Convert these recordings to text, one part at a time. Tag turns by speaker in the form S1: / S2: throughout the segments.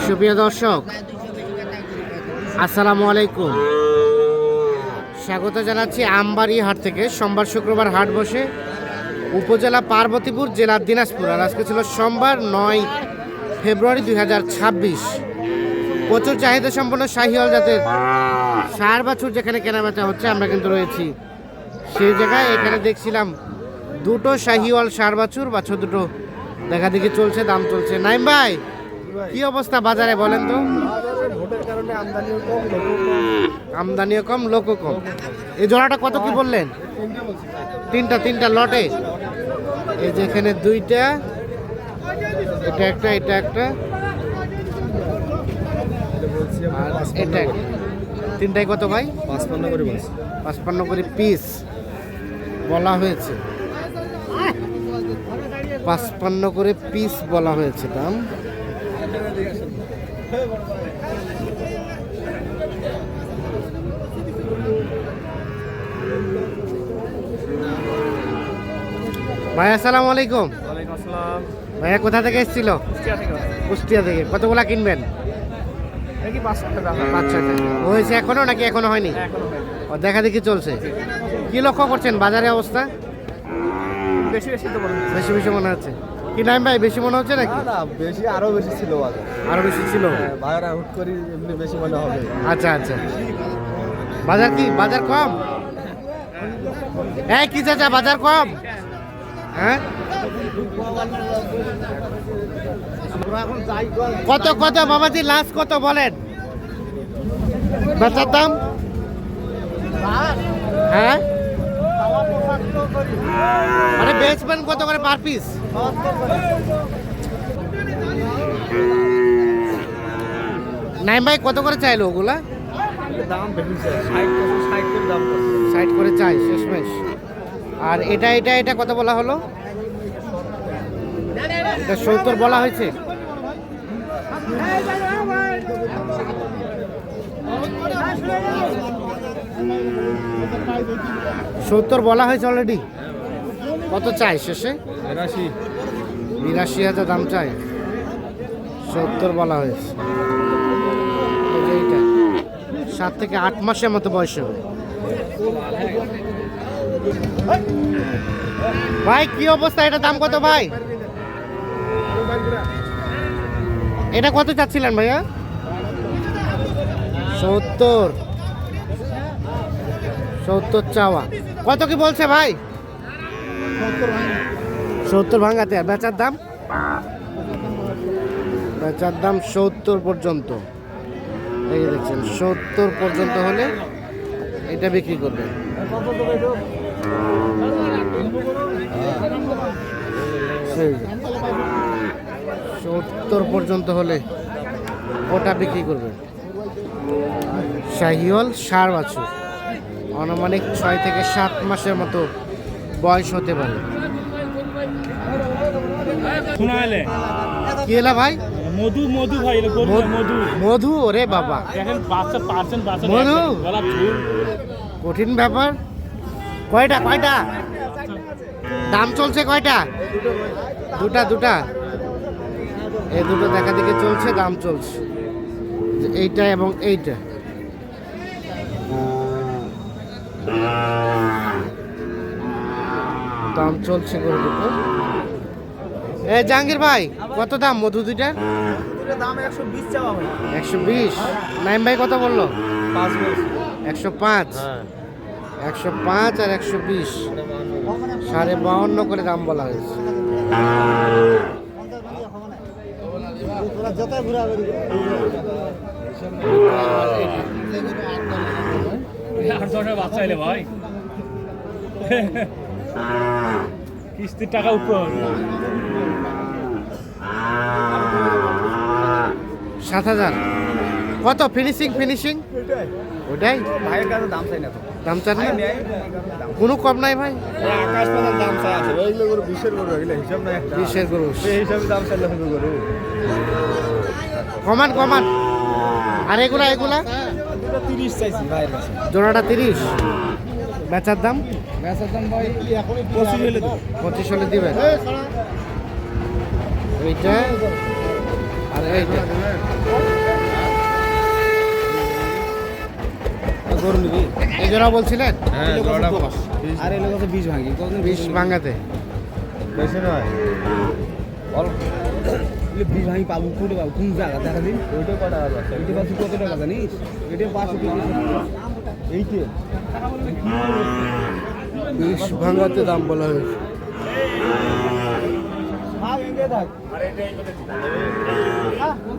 S1: সুপ্রিয় দর্শক, আসসালামু আলাইকুম। স্বাগত জানাচ্ছি আমবাড়ি হাট থেকে। সোমবার শুক্রবার হাট বসে উপজেলা পার্বতীপুর, জেলা দিনাজপুর। আর আজকে ছিল সোমবার 9 ফেব্রুয়ারি 2026। প্রচুর চাহিদা সম্পন্ন শাহিওয়াল জাতের ষাঁড় বাছুর যেখানে কেনাবেচা হচ্ছে, আমরা কিন্তু রয়েছি সেই জায়গায়। এখানে দেখছিলাম দুটো শাহিওয়াল ষাঁড় বাছুর, বাছুর দুটো দেখা দেখি চলছে, দাম চলছে। নাইম ভাই, কি অবস্থা বাজারে বলেন তো? আমদানিও কম, লোকও কম। এই জোড়াটা কত কি বললেন? তিনটা লটে। এই যে এখানে দুইটা, এটা একটা, এটা একটা, আর এটা একটা। তিনটাই কত ভাই? 55 করে পিস বলা হয়েছে। 55 করে পিস বলা হয়েছে দাম। ভাই আসসালামু আলাইকুম। ভাইয়া কোথা থেকে এসেছিল? কুষ্টিয়া থেকে। কতগুলা কিনবেন? 5-6টা হয়েছে এখনো, নাকি এখনো হয়নি? ও, দেখা দেখি চলছে। কি লক্ষ্য করছেন বাজারে অবস্থা? বেশি মনে হচ্ছে কি নাইম ভাই? বেশি মনে হচ্ছে নাকি?
S2: বেশি, আরো বেশি ছিল বাজার।
S1: আরো বেশি ছিল?
S2: বাজার হুট করি এমনি বেশি মনে হবে।
S1: আচ্ছা। বাজার কি, বাজার কম? এই কি চাচা, বাজার কম? হ্যাঁ, কত বাবাজি লাস্ট কত বলেন বেচার দাম? হ্যাঁ, মানে বেচবেন কত করে পার পিস? নাইম ভাই কত করে চাইলো ওগুলা?
S2: দাম বেশি,
S1: 60 করে চাই শেষমেশ। আর এটা কত বলা হলো? এটা 70 বলা হয়েছে। বলা হয়েছে অলরেডি। কত চাই শেষে? 82,000 দাম চাই। 70 বলা হয়েছে। এইটা 7 থেকে 8 মাসের মতো বয়স হবে। ভাই কি অবস্থা? এটা দাম কত ভাই? এটা কত চাচ্ছিলেন ভাইয়া? 70 চাওয়া। কত কি বলছে ভাই? 70 ভাঙাতে। আর বেচার দাম? বেচার দাম 70 পর্যন্ত। এই যে দেখছেন 70 পর্যন্ত হলে এটা বিক্রি করবেন। 70 পর্যন্ত হলে ওটা বিক্রি করবে। শাহিওয়াল ষাঁড় বাছুর, আনুমানিক 6 থেকে 7 মাসের মতো বয়স হতে পারে। কি এলা ভাই?
S3: মধু ভাই,
S1: মধু। ওরে বাবা, মধু কঠিন ব্যাপার। কয়টা দাম চলছে? কয়টা? দুটা। এই দুটো দেখা দেখি চলছে, দাম চলছে। এইটা এবং এইটা। দাম চলছে করে দুটো। জাহাঙ্গীর ভাই কত দাম মধু দুইটার? 120। নাইম ভাই কত বললো? 105। 105 আর 120, 52.5 করে দাম বলা হয়েছে।
S3: ভাই কিস্তির টাকা উপর
S1: 7,000। কত ফিনিশিং? ওটাই
S2: ভাইয়ের কাছে দাম চাই না তো।
S1: দাম চান না? কোনো কম নাই ভাই।
S2: আকাশ পাতাল দাম চাই আছে। ওইগুলো গরু 20-এর গরু, এগুলো হিসাব নাই একটা।
S1: 20-এর গরু,
S2: সেই হিসাবে দাম চাইলে হবে গরু।
S1: কমান। আর এগুলা
S2: 30 চাইছি ভাইয়ের কাছে।
S1: জোড়াটা 30। বেচার দাম
S2: ভাই এখনই 25 হলে দেব।
S1: 25 হলে দিবেন। এইটা এইটা
S2: গরু নিবি
S1: এই জোড়া বলছিলেন
S2: হ্যাঁ জোড়াটা
S4: আর এই লোক 20 ভাঙি কতদিন
S1: 20 ভাঙাতে
S2: বেশি নয় অল্প
S4: 20 ভাঙি পাবো কোটে পাবো কোন জায়গা দেখা দিন
S2: ওইটা কটা আছে
S4: এটা পাচ্ছি কত টাকা জানিস এটা 500 টাকা
S2: এইটে
S1: 20 ভাঙাতে দাম বলা হয়েছে
S4: হ্যাঁ এঙ্গে থাক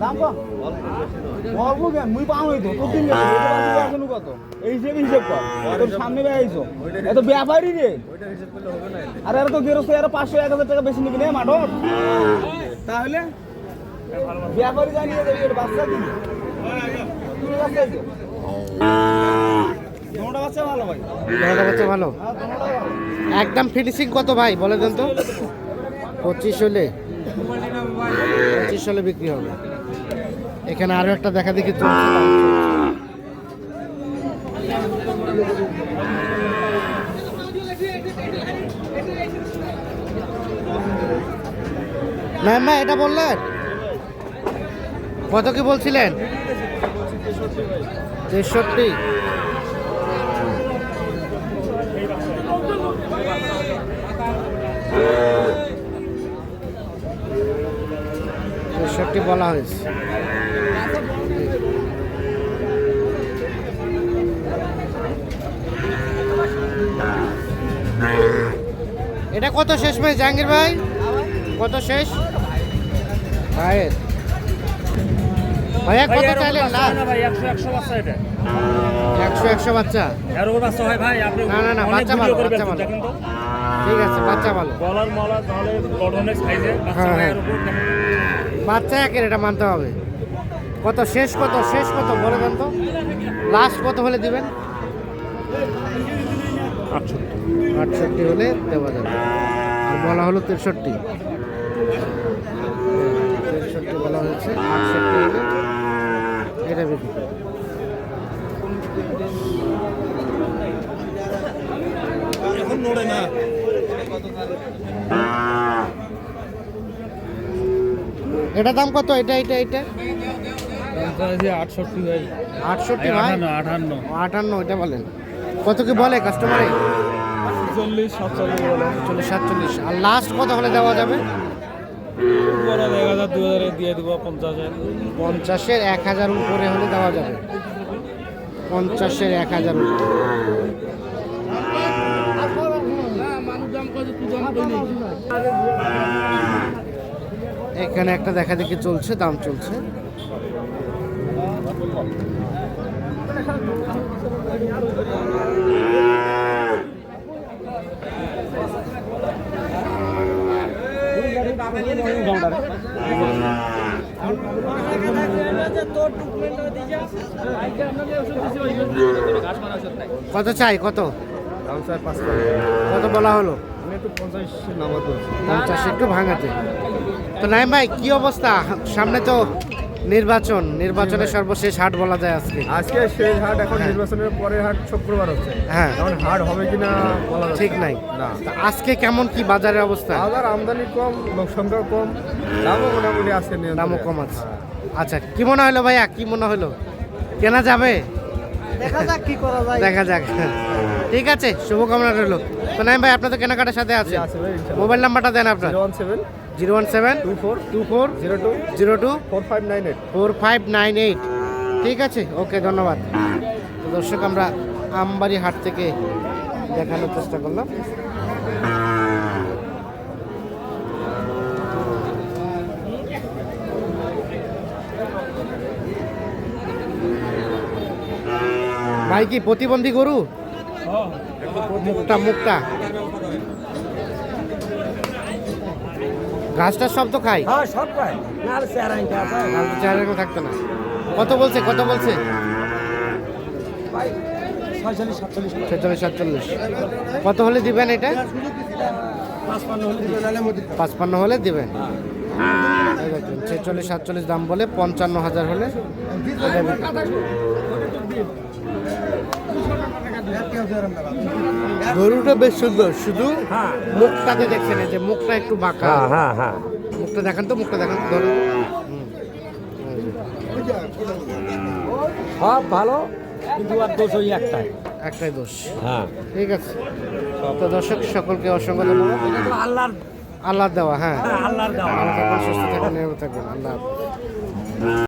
S4: দাম কত অল্প কেন মুই পাও হইতো তো দিন গেছে এটা পাচ্ছি এখন কত এই হিসাব কর তোর সামনে বেয়াইছো এত ব্যাপারই রে
S2: ওইটা হিসাব করলে হবে না
S4: আরে আর তো গেরস্ত আর 500 1000 টাকা বেশি নিবি না মাঠর তাহলে ব্যাপারই জানিয়ে দেবে এর বাচ্চা কি তুমি বাচ্চা কি তোমাটা বাচ্চা ভালো ভাই
S1: দোনোটা বাচ্চা ভালো
S4: হ্যাঁ তোমাটা ভালো
S1: একদম ফিনিশিং কত ভাই বলে দেন তো 25 হলে 25 হলে বিক্রি হবে এখানে আরো একটা দেখা দেখি চলছে না মা এটা বললেন কত কি বলছিলেন 63 63 বলা হয়েছে এটা কত শেষ ভাই জাহাঙ্গীর ভাই কত শেষ ভাইয়ের ভাইয়া কত চাইলেন না
S3: ভাই 100 বাচ্চা এটা
S1: 100 বাচ্চা
S3: এর উপর বাচ্চা হয় ভাই আপনি
S1: না, না, না,
S3: অনেক
S1: বাচ্চা
S3: ভিডিও
S1: ভালো,
S3: করে
S1: বাচ্চা
S3: বেচছেন,
S1: ভালো।
S3: দেখেন তো
S1: ঠিক আছে বাচ্চা ভালো
S3: গলার মলা তাহলে গঠনের সাইজে বাচ্চা
S1: হ্যাঁ,
S3: হয়
S1: হ্যাঁ।
S3: এর উপর দেখেন
S1: বাচ্চা একের এটা মানতে হবে কত শেষ কত বলে দেন তো লাস্ট কত হলে দিবেন 68 হলে দেওয়া যাবে আর বলা হলো 63 বলা হয়েছে 68 হলে এটা বিক্রি করবে।
S2: এখন নড়ে না
S1: এটা দাম কত এটা
S3: 68 ভাই
S1: 68 ভাই
S3: 58
S1: 58 এটা বলেন কত কি বলে কাস্টমারে
S3: 40 47 বলে
S1: 47 আর লাস্ট কত হলে দেওয়া যাবে
S3: বড় 1000 2000 দিয়ে দিব 50
S1: 50-এর 1000 উপরে হলে দেওয়া যাবে 50-এর 1000 উপরে এখানে একটা দেখা দেখি চলছে দাম চলছে কত চাই কত
S2: দাম স্যার 5
S1: কত বলা হলো
S2: আমি একটু 50 নামাজ বলছি
S1: 50 একটু ভাঙাতে তো নাইম ভাই কি অবস্থা সামনে তো নির্বাচনের সর্বশেষ হাট বলা যায় আজকে
S2: আজকে শেষ হাট এখন
S1: হ্যাঁ।
S2: নির্বাচনের পরের হাট শুক্রবার হচ্ছে
S1: হ্যাঁ
S2: এখন হাট হবে কিনা বলা যাচ্ছে
S1: ঠিক নাই
S2: না
S1: তা আজকে কেমন কি বাজারের অবস্থা
S2: বাজার আমদানি কম লোক সংখ্যা কম দামও মোটামুটি আছে নিয়ন্ত্রণে।
S1: দামও কম আছে আচ্ছা কি মনে হলো ভাইয়া কি মনে হলো কেনা যাবে
S4: দেখা যাক কি করা যায়
S1: দেখা যাক ঠিক আছে শুভকামনা রইল তো নাইম ভাই আপনাদের কেনাকাটার সাথে আছে
S2: আছে ভাই ইনশাআল্লাহ।
S1: মোবাইল নাম্বারটা দেন আপনার
S2: 017
S1: 017
S2: 24
S1: 24
S2: 02
S1: 02
S2: 4598
S1: 4598 ঠিক আছে ওকে ধন্যবাদ তো দর্শক আমরা আমবাড়ি হাট থেকে দেখানোর চেষ্টা করলাম ভাই কি প্রতিবন্ধী গরু মুখটা ঘাসটা সব তো খাই
S4: হ্যাঁ সব পাই না আর চেহারা আছে
S1: চেহারা থাকতো না কত বলছে
S4: 46 47
S1: ছেচল্লিশ 47 কত হলে দিবেন এটা
S4: 55 হলে দিবে নালে মধ্যে
S1: 55 হলে দিবেন এই দেখুন 46 47 দাম বলে 55,000 হলে এটা বিক্রি করবেন। গরুটা বেশ সুন্দর শুধু মুখটাতে দেখছেন এই যে মুখটা একটু বাঁকা মুখটা দেখান তো ধরুন
S3: সব ভালো কিন্তু আর দোষ ওই একটাই।
S1: একটাই দোষ।
S3: হ্যাঁ,
S1: ঠিক আছে, তো দর্শক সকলকে অসংখ্য ধন্যবাদ।
S3: এটা তো আল্লাহর
S1: আল্লাহ দেওয়া, হ্যাঁ,
S3: আল্লাহর দেওয়া।
S1: ভালো থাকবেন, সুস্থ থাকবেন, নিরাপদ থাকবেন, আল্লাহ হাফেজ।